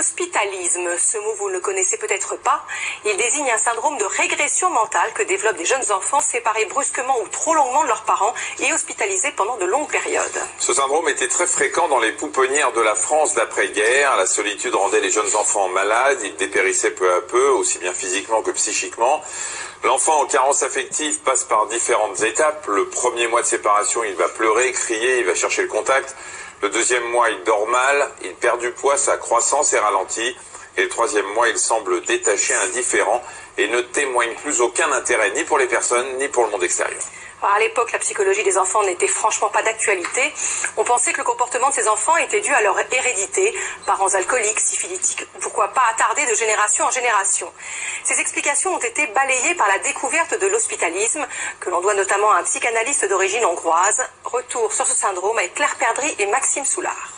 L'hospitalisme, ce mot vous ne le connaissez peut-être pas, il désigne un syndrome de régression mentale que développent des jeunes enfants séparés brusquement ou trop longuement de leurs parents et hospitalisés pendant de longues périodes. Ce syndrome était très fréquent dans les pouponnières de la France d'après-guerre. La solitude rendait les jeunes enfants malades, ils dépérissaient peu à peu, aussi bien physiquement que psychiquement. L'enfant en carence affective passe par différentes étapes. Le premier mois de séparation, il va pleurer, crier, il va chercher le contact. Le deuxième mois, il dort mal, il perd du poids, sa croissance est ralentie. Et le troisième mois, il semble détaché, indifférent et ne témoigne plus aucun intérêt ni pour les personnes ni pour le monde extérieur. Alors à l'époque, la psychologie des enfants n'était franchement pas d'actualité. On pensait que le comportement de ces enfants était dû à leur hérédité, parents alcooliques, syphilitiques, pourquoi pas attardés de génération en génération. Ces explications ont été balayées par la découverte de l'hospitalisme, que l'on doit notamment à un psychanalyste d'origine hongroise. Retour sur ce syndrome avec Claire Perdry et Maxime Soulard.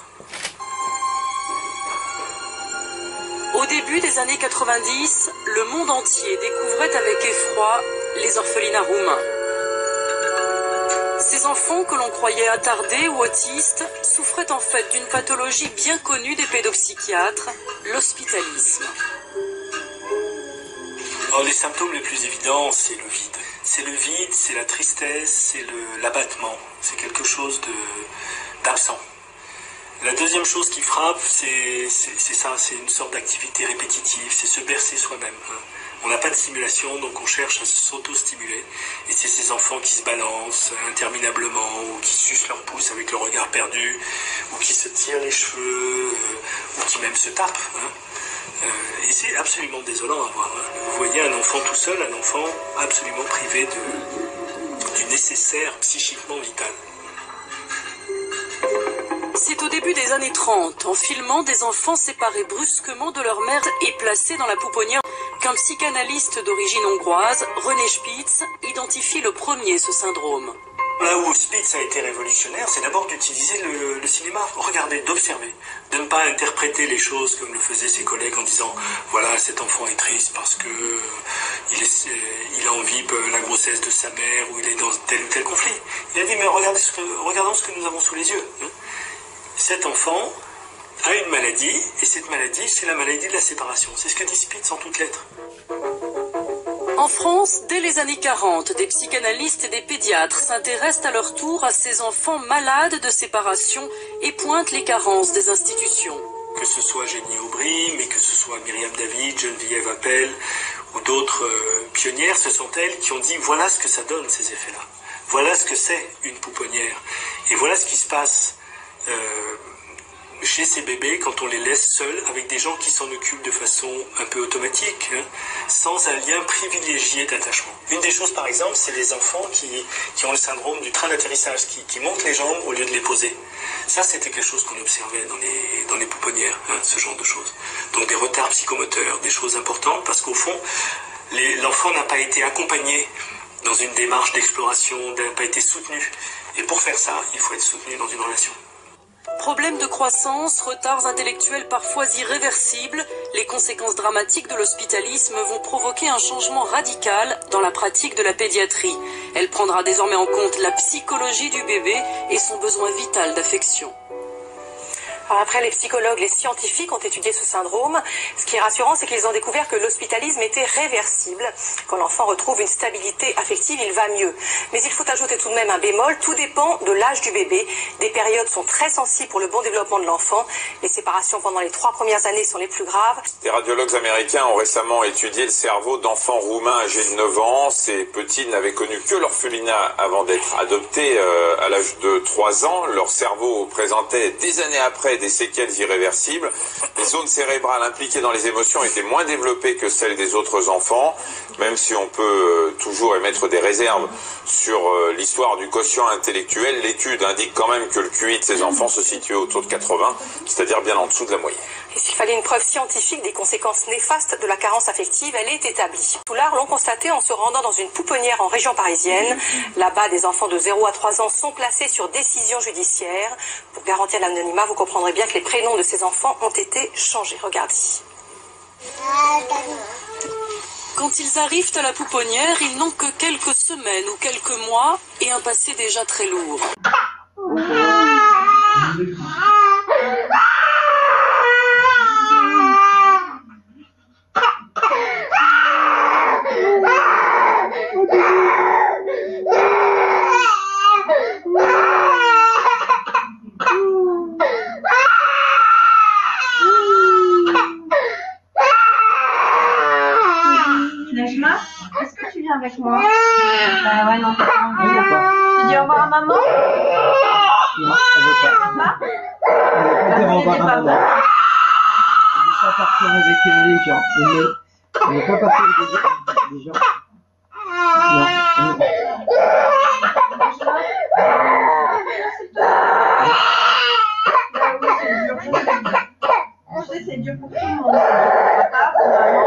Au début des années 90, le monde entier découvrait avec effroi les orphelinats roumains. Ces enfants que l'on croyait attardés ou autistes souffraient en fait d'une pathologie bien connue des pédopsychiatres, l'hospitalisme. Alors, les symptômes les plus évidents, c'est le vide. C'est le vide, c'est la tristesse, c'est l'abattement. C'est quelque chose d'absent. La deuxième chose qui frappe, c'est ça, c'est une sorte d'activité répétitive, c'est se bercer soi-même. On n'a pas de stimulation, donc on cherche à s'auto-stimuler. Et c'est ces enfants qui se balancent interminablement, ou qui sucent leur pouce avec le regard perdu, ou qui se tirent les cheveux, ou qui même se tapent. Et c'est absolument désolant à voir. Vous voyez un enfant tout seul, un enfant absolument privé du nécessaire psychiquement vital. C'est au début des années 30, en filmant des enfants séparés brusquement de leur mère et placés dans la pouponnière, qu'un psychanalyste d'origine hongroise, René Spitz, identifie le premier ce syndrome. Là où Spitz a été révolutionnaire, c'est d'abord d'utiliser le cinéma, regarder, d'observer, de ne pas interpréter les choses comme le faisaient ses collègues en disant « Voilà, cet enfant est triste parce que il envie la grossesse de sa mère ou il est dans tel ou tel conflit. » Il a dit « Mais regardons ce que nous avons sous les yeux. » Cet enfant a une maladie, et cette maladie, c'est la maladie de la séparation. C'est ce que dit Spitz en toutes lettres. En France, dès les années 40, des psychanalystes et des pédiatres s'intéressent à leur tour à ces enfants malades de séparation et pointent les carences des institutions. Que ce soit Jenny Aubry, mais que ce soit Myriam David, Geneviève Appel ou d'autres pionnières, ce sont elles qui ont dit voilà ce que ça donne ces effets-là. Voilà ce que c'est une pouponnière. Et voilà ce qui se passe chez ces bébés quand on les laisse seuls avec des gens qui s'en occupent de façon un peu automatique, sans un lien privilégié d'attachement. Une des choses par exemple, c'est les enfants qui ont le syndrome du train d'atterrissage, qui montent les jambes au lieu de les poser. Ça, c'était quelque chose qu'on observait dans les pouponnières, ce genre de choses. Donc des retards psychomoteurs, des choses importantes, parce qu'au fond, l'enfant n'a pas été accompagné dans une démarche d'exploration, n'a pas été soutenu. Et pour faire ça, il faut être soutenu dans une relation. Problèmes de croissance, retards intellectuels parfois irréversibles, les conséquences dramatiques de l'hospitalisme vont provoquer un changement radical dans la pratique de la pédiatrie. Elle prendra désormais en compte la psychologie du bébé et son besoin vital d'affection. Alors après, les psychologues, les scientifiques ont étudié ce syndrome. Ce qui est rassurant, c'est qu'ils ont découvert que l'hospitalisme était réversible. Quand l'enfant retrouve une stabilité affective, il va mieux. Mais il faut ajouter tout de même un bémol. Tout dépend de l'âge du bébé. Des périodes sont très sensibles pour le bon développement de l'enfant. Les séparations pendant les 3 premières années sont les plus graves. Des radiologues américains ont récemment étudié le cerveau d'enfants roumains âgés de 9 ans. Ces petits n'avaient connu que l'orphelinat avant d'être adoptés à l'âge de 3 ans. Leur cerveau présentait des années après des séquelles irréversibles. Les zones cérébrales impliquées dans les émotions étaient moins développées que celles des autres enfants, même si on peut toujours émettre des réserves sur l'histoire du quotient intellectuel. L'étude indique quand même que le QI de ces enfants se situait autour de 80, c'est-à-dire bien en dessous de la moyenne. Et s'il fallait une preuve scientifique des conséquences néfastes de la carence affective, elle est établie. Soulard l'ont constaté en se rendant dans une pouponnière en région parisienne. Là-bas, des enfants de 0 à 3 ans sont placés sur décision judiciaire. Pour garantir l'anonymat, vous comprendrez bien que les prénoms de ces enfants ont été changés. Regardez. Quand ils arrivent à la pouponnière, ils n'ont que quelques semaines ou quelques mois et un passé déjà très lourd. avec moi. Bah ouais, non, t'as pas envie. Tu dis au revoir à maman? Non, elle veut pas. Papa? Elle veut pas dire au revoir à maman. Elle veut pas partir avec les gens. Elle veut pas partir avec les gens. Non. Je sais, c'est dur pour tout le monde. Papa, maman.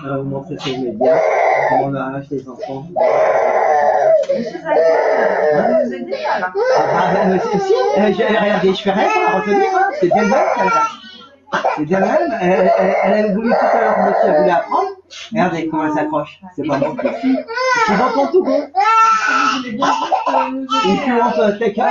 Alors, vous montrez sur les médias comment on arrache les enfants. Je suis avec vous aider là, là. Regardez, je fais rien pour la retenir, hein. C'est bien mal qu'elle arrache. C'est bien mal. Elle a voulu tout à l'heure, monsieur a voulu apprendre. Regardez comment elle s'accroche. C'est pas bon. C'est dans ton tout bon. Et puis on peut take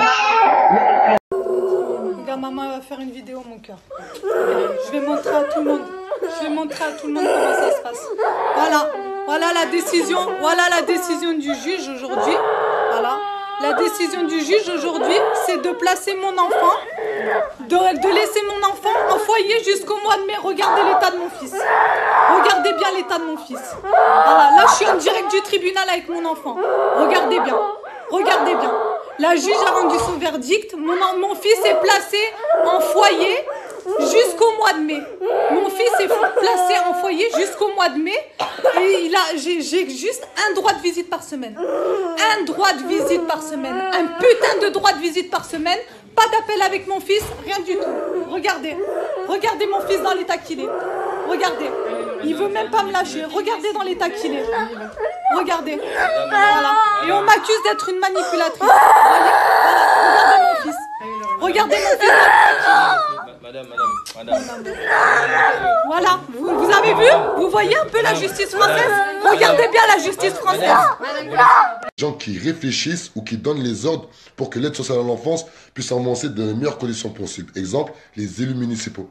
Regarde, maman va faire une vidéo, mon cœur. Je vais montrer à tout le monde. Je vais montrer à tout le monde comment ça se passe. Voilà. Voilà la décision. Voilà la décision du juge aujourd'hui. Voilà. La décision du juge aujourd'hui, c'est de placer mon enfant, de laisser mon enfant en foyer jusqu'au mois de mai. Regardez l'état de mon fils. Regardez bien l'état de mon fils. Voilà. Là, je suis en direct du tribunal avec mon enfant. Regardez bien. Regardez bien. La juge a rendu son verdict. Mon fils est placé en foyer jusqu'au mois de mai. Mon fils est placé en foyer jusqu'au mois de mai. Et j'ai juste un droit de visite par semaine. Un droit de visite par semaine. Un putain de droit de visite par semaine. Pas d'appel avec mon fils, rien du tout. Regardez. Regardez mon fils dans l'état qu'il est. Regardez. Il veut même pas me lâcher. Regardez dans l'état qu'il est. Regardez. Voilà. Et on m'accuse d'être une manipulatrice. Voyez. Voilà. Regardez mon fils. Regardez mon fils. Madame. Voilà. Vous avez vu? Vous voyez un peu la justice française? Regardez bien la justice française. Gens qui réfléchissent ou qui donnent les ordres pour que l'aide sociale à l'enfance puisse avancer dans les meilleures conditions possibles. Exemple, les élus municipaux.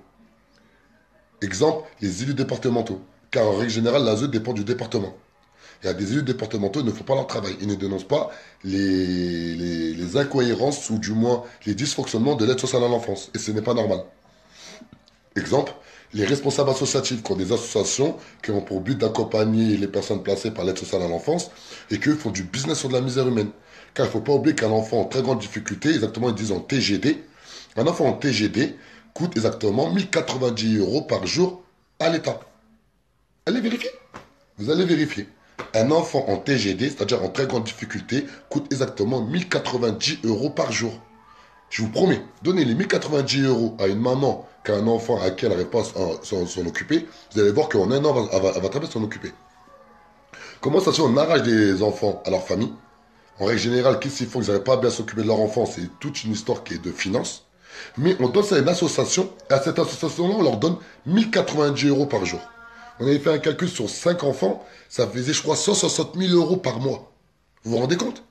Exemple, les élus départementaux. Car en règle générale, l'ASE dépend du département. Il y a des élus départementaux, ils ne font pas leur travail. Ils ne dénoncent pas les incohérences ou du moins les dysfonctionnements de l'aide sociale à l'enfance. Et ce n'est pas normal. Exemple, les responsables associatifs qui ont des associations qui ont pour but d'accompagner les personnes placées par l'aide sociale à l'enfance et qui font du business sur de la misère humaine. Car il ne faut pas oublier qu'un enfant en très grande difficulté, exactement ils disent en TGD, un enfant en TGD coûte exactement 1090 € par jour à l'État. Allez vérifier. Vous allez vérifier. Un enfant en TGD, c'est-à-dire en très grande difficulté, coûte exactement 1090 € par jour. Je vous promets, donnez les 1090 € à une maman qui a un enfant à qui elle n'arrive pas à s'en occuper, vous allez voir qu'en un an, elle va très bien s'en occuper. Comment ça se fait on arrache des enfants à leur famille? En règle générale, qu'est-ce qu'ils font? Ils n'arrivent pas à bien s'occuper de leur enfant, c'est toute une histoire qui est de finances. Mais on donne ça à une association, et à cette association-là, on leur donne 1090 € par jour. On avait fait un calcul sur 5 enfants, ça faisait, je crois, 160 000 € par mois. Vous vous rendez compte?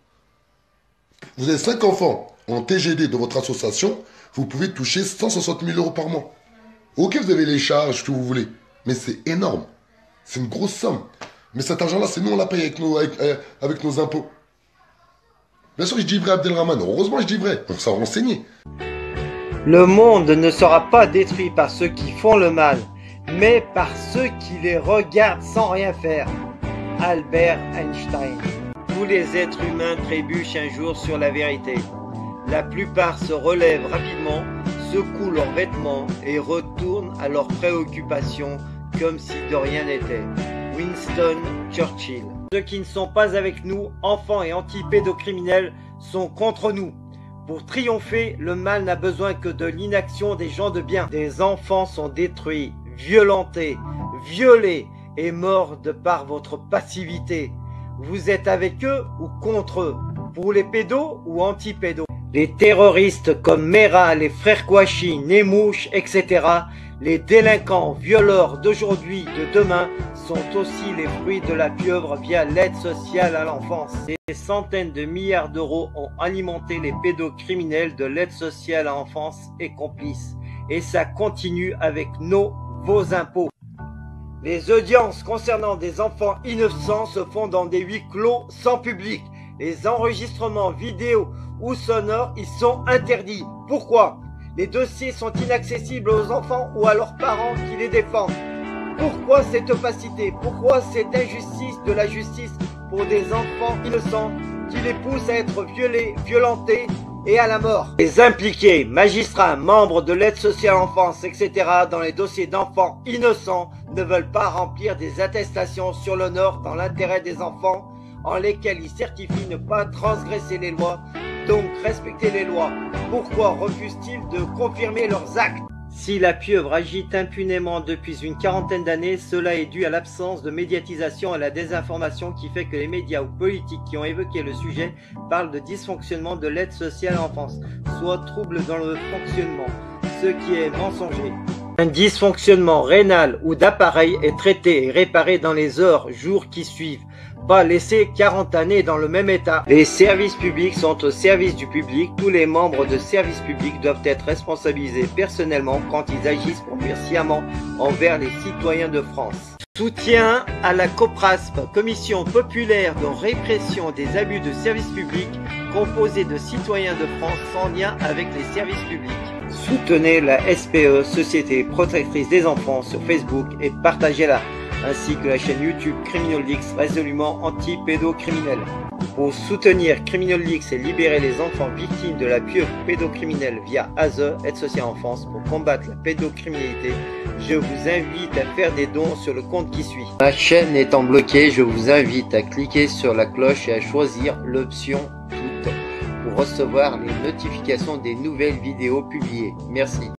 Vous avez 5 enfants en TGD de votre association, vous pouvez toucher 160 000 € par mois. Ok, vous avez les charges que vous voulez, mais c'est énorme. C'est une grosse somme. Mais cet argent-là, c'est nous, on la paye avec nos impôts. Bien sûr, je dis vrai, Abdelrahman. Heureusement, je dis vrai. On s'est renseigné. Le monde ne sera pas détruit par ceux qui font le mal, mais par ceux qui les regardent sans rien faire. Albert Einstein. Tous les êtres humains trébuchent un jour sur la vérité. La plupart se relèvent rapidement, secouent leurs vêtements et retournent à leurs préoccupations comme si de rien n'était. Winston Churchill. Ceux qui ne sont pas avec nous, enfants et anti-pédocriminels, sont contre nous. Pour triompher, le mal n'a besoin que de l'inaction des gens de bien. Des enfants sont détruits, violentés, violés et morts de par votre passivité. Vous êtes avec eux ou contre eux? Pour les pédos ou anti-pédos? Les terroristes comme Mera, les frères Kouachi, Nemouche, etc., les délinquants, violeurs d'aujourd'hui, de demain, sont aussi les fruits de la pieuvre via l'aide sociale à l'enfance. Des centaines de milliards d'euros ont alimenté les pédocriminels de l'aide sociale à l'enfance et complices. Et ça continue avec vos impôts. Les audiences concernant des enfants innocents se font dans des huis clos sans public. Les enregistrements vidéo ou sonores y sont interdits. Pourquoi? Les dossiers sont inaccessibles aux enfants ou à leurs parents qui les défendent. Pourquoi cette opacité? Pourquoi cette injustice de la justice pour des enfants innocents qui les pousse à être violés, violentés et à la mort? Les impliqués, magistrats, membres de l'aide sociale à l'enfance, etc. dans les dossiers d'enfants innocents ne veulent pas remplir des attestations sur l'honneur dans l'intérêt des enfants en lesquels ils certifient ne pas transgresser les lois, donc respecter les lois. Pourquoi refusent-ils de confirmer leurs actes? Si la pieuvre agit impunément depuis une quarantaine d'années, cela est dû à l'absence de médiatisation et à la désinformation qui fait que les médias ou politiques qui ont évoqué le sujet parlent de dysfonctionnement de l'aide sociale à l'enfance, soit trouble dans le fonctionnement, ce qui est mensonger. Un dysfonctionnement rénal ou d'appareil est traité et réparé dans les heures, jours qui suivent. Pas laisser 40 années dans le même état. Les services publics sont au service du public. Tous les membres de services publics doivent être responsabilisés personnellement quand ils agissent pour nuire sciemment envers les citoyens de France. Soutien à la COPRASP, Commission populaire de répression des abus de services publics, composée de citoyens de France sans lien avec les services publics. Soutenez la SPE, Société protectrice des enfants, sur Facebook et partagez-la, ainsi que la chaîne YouTube CriminalX, résolument anti-pédocriminel. Pour soutenir CriminalX et libérer les enfants victimes de la pieuvre pédocriminelle via ASE, Aide sociale en France, pour combattre la pédocriminalité, je vous invite à faire des dons sur le compte qui suit. Ma chaîne étant bloquée, je vous invite à cliquer sur la cloche et à choisir l'option toutes pour recevoir les notifications des nouvelles vidéos publiées. Merci.